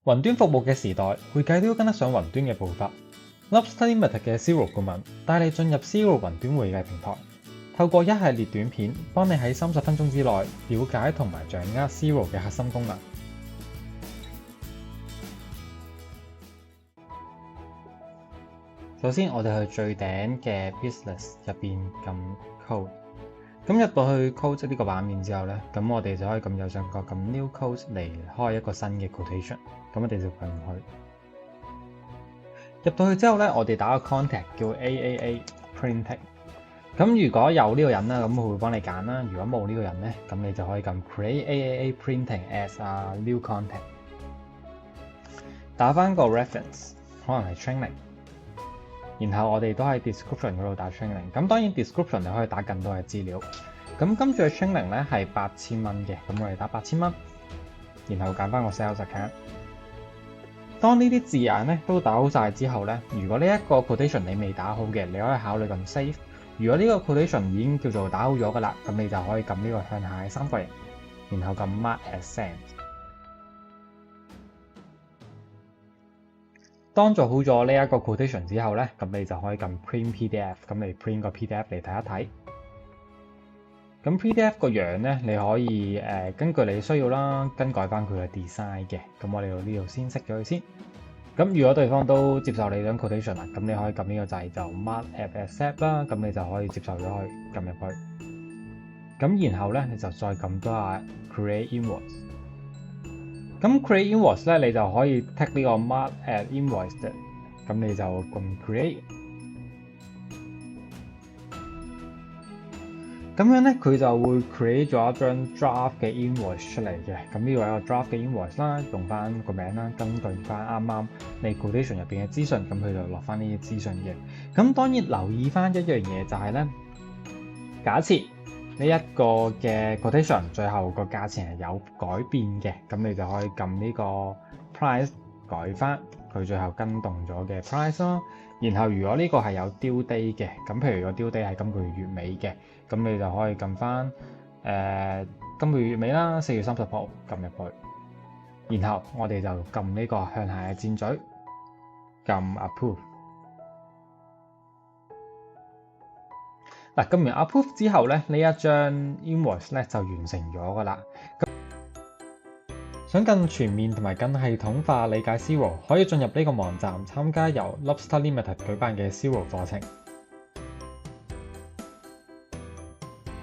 雲端服務嘅時代，會計都要跟得上雲端嘅步伐。Lobster Limited 嘅 Xero 顧問帶你進入 Xero 雲端會計平台，透過一系列短片，幫你喺30分鐘之內了解同埋掌握 Xero 嘅核心功能。首先，我哋去最頂嘅 Business 入邊撳 Code。咁入到去 Code 呢個版面之後咧，咁我哋就可以撳右上角撳 New Code 嚟開一個新嘅 quotation。咁我哋就撳去。入到去之後咧，我哋打個 contact 叫 AAA Printing。咁如果有呢個人啦，咁佢會幫你揀啦。如果冇呢個人咧，咁你就可以撳 Create AAA Printing as a New Contact。打翻個 reference， 可能係 training。然後我哋都喺 description 嗰度打 training， 咁當然 description 你可以打更多嘅資料。咁跟住嘅 training 咧係8000蚊嘅，咁我哋打8000蚊，然後揀翻個 sales account。當呢啲字眼咧都打好晒之後咧，如果呢一個 quotation 你未打好嘅，你可以考慮撳 save。如果呢個 quotation 已經叫做打好咗㗎啦，咁你就可以撳呢個向下嘅3角形，然後撳 mark as sent。當做好咗呢一個 quotation 之後咧，咁你就可以撳 print PDF， 咁你 print 個 PDF 嚟睇一睇。咁 PDF 個樣咧，你可以根據你需要啦，更改翻佢嘅 design 嘅。咁我哋到呢度先熄咗佢先。咁如果對方都接受你張 quotation 啦，咁你可以撳呢個掣就 mark as accept 啦，咁你就可以接受咗佢，撳入去。咁然後咧，你就再撳多下 create invoice。咁 create invoice 咧，你就可以 take 呢個 mark as invoice 嘅，咁你就撳 create。咁樣咧，佢就會 create 咗一張 draft 嘅 invoice 出嚟嘅。咁呢個係一個 draft 嘅 invoice 啦，用翻個名啦，根據翻啱啱你 quotation 入邊嘅資訊，咁佢就落翻呢啲資訊嘅。咁當然留意翻一樣嘢就係咧，假設呢一個嘅 quotation 最後個價錢係有改變嘅，咁你就可以撳呢個 price 改翻佢最後跟動咗嘅 price 咯。然後如果呢個係有 due date 嘅，咁譬如個 due date係今個月月尾嘅，咁你就可以撳翻今個月月尾啦，4月30號撳入去。然後我哋就撳呢個向下嘅箭嘴，撳 approve。嗱，撳完 approve 之後咧，呢一張 invoice 咧就完成咗噶啦。想更全面同埋更系統化理解 Xero，可以進入呢個網站參加由 Lobster Limited 舉辦嘅 Xero 課程。